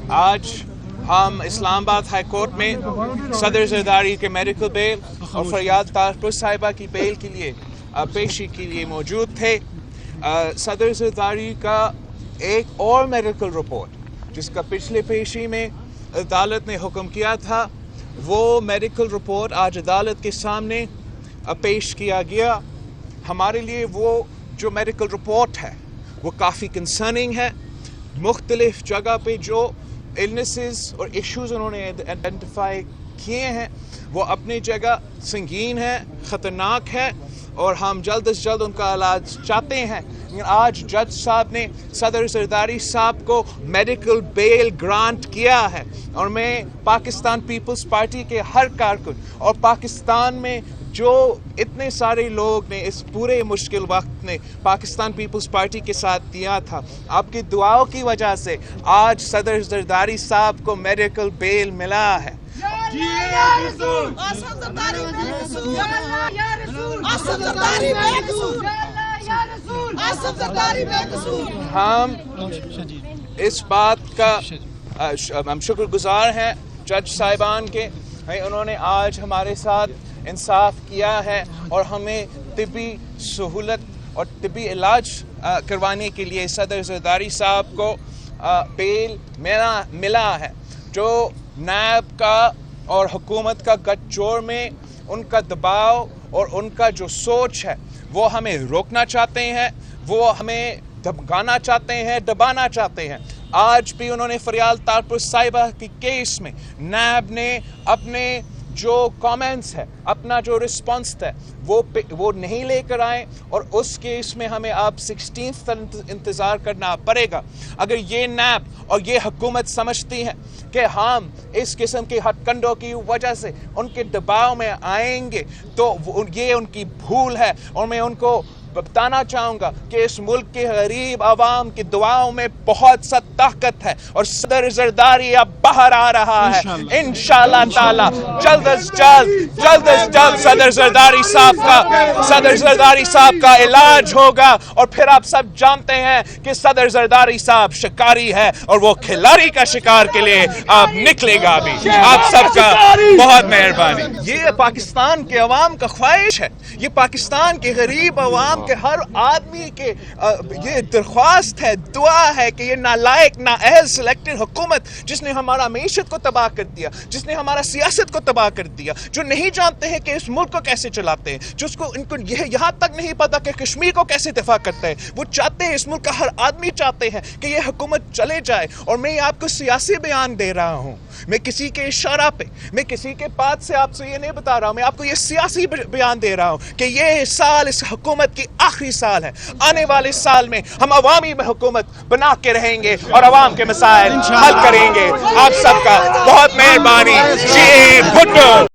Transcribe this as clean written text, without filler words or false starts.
آج ہم اسلام آباد ہائی کورٹ میں صدر زرداری کے میڈیکل بیل اور فریال طاہرپور صاحبہ کی بیل کے لیے پیشی کے لیے موجود تھے۔ صدر زرداری کا ایک اور میڈیکل رپورٹ جس کا پچھلے پیشی میں عدالت نے حکم کیا تھا، وہ میڈیکل رپورٹ آج عدالت کے سامنے پیش کیا گیا۔ ہمارے لیے وہ جو میڈیکل رپورٹ ہے وہ کافی کنسرننگ ہے۔ مختلف جگہ پہ جو النیسز اور ایشوز انہوں نے آئیڈینٹیفائی کیے ہیں وہ اپنی جگہ سنگین ہے، خطرناک ہے، اور ہم جلد از جلد ان کا علاج چاہتے ہیں۔ لیکن آج جج صاحب نے صدر زرداری صاحب کو میڈیکل بیل گرانٹ کیا ہے، اور میں پاکستان پیپلز پارٹی کے ہر کارکن اور پاکستان میں جو اتنے سارے لوگ نے اس پورے مشکل وقت میں پاکستان پیپلز پارٹی کے ساتھ دیا تھا، آپ کی دعاؤں کی وجہ سے آج صدر زرداری صاحب کو میڈیکل بیل ملا ہے۔ ہم اس بات کا ہم شکر گزار ہیں جج صاحبان کے، انہوں نے آج ہمارے ساتھ انصاف کیا ہے اور ہمیں طبی سہولت اور طبی علاج کروانے کے لیے صدر زرداری صاحب کو بیل ملا ہے۔ جو نیب کا اور حکومت کا گٹھ جوڑ میں ان کا دباؤ اور ان کا جو سوچ ہے وہ ہمیں روکنا چاہتے ہیں، وہ ہمیں دبکانا چاہتے ہیں، دبانا چاہتے ہیں۔ آج بھی انہوں نے فریال طاہرپور صاحبہ کی کیس میں نیب نے اپنے جو کامنٹس ہے، اپنا جو رسپانس ہے وہ نہیں لے کر آئے، اور اس کیس میں ہمیں اب 16 تک انتظار کرنا پڑے گا۔ اگر یہ نیب اور یہ حکومت سمجھتی ہے کہ ہم اس قسم کے ہتھ کنڈوں کی وجہ سے ان کے دباؤ میں آئیں گے تو یہ ان کی بھول ہے، اور میں ان کو بتانا چاہوں گا کہ اس ملک کے غریب عوام کی دعاؤں میں بہت سا طاقت ہے، اور صدر زرداری اب باہر آ رہا ہے انشاءاللہ تعالی۔ جلد از جلد صدر زرداری صاحب کا علاج ہوگا، اور پھر آپ سب جانتے ہیں کہ صدر زرداری صاحب شکاری ہے اور وہ کھلاڑی کا شکار کے لیے آپ نکلے گا بھی۔ آپ سب کا بہت مہربانی۔ یہ پاکستان کے عوام کا خواہش ہے، یہ پاکستان کے غریب عوام کہ ہر آدمی کے یہ درخواست ہے، دعا ہے کہ یہ نالائق نااہل سلیکٹڈ حکومت جس نے ہمارا معیشت کو تباہ کر دیا، جس نے ہمارا سیاست کو تباہ کر دیا، جو نہیں جانتے ہیں کہ اس ملک کو کیسے چلاتے ہیں، جس کو ان کو یہاں تک نہیں پتا کہ کشمیر کو کیسے دفاع کرتے ہیں، وہ چاہتے ہیں، اس ملک کا ہر آدمی چاہتے ہیں کہ یہ حکومت چلے جائے۔ اور میں آپ کو سیاسی بیان دے رہا ہوں، میں کسی کے اشارہ پہ، میں کسی کے بات سے آپ سے یہ نہیں بتا رہا ہوں، میں آپ کو یہ سیاسی بیان دے رہا ہوں کہ یہ سال اس حکومت کی آخری سال ہے۔ آنے والے سال میں ہم عوامی حکومت بنا کے رہیں گے اور عوام کے مسائل حل کریں گے۔ آپ سب کا بہت مہربانی۔ جی بھٹو۔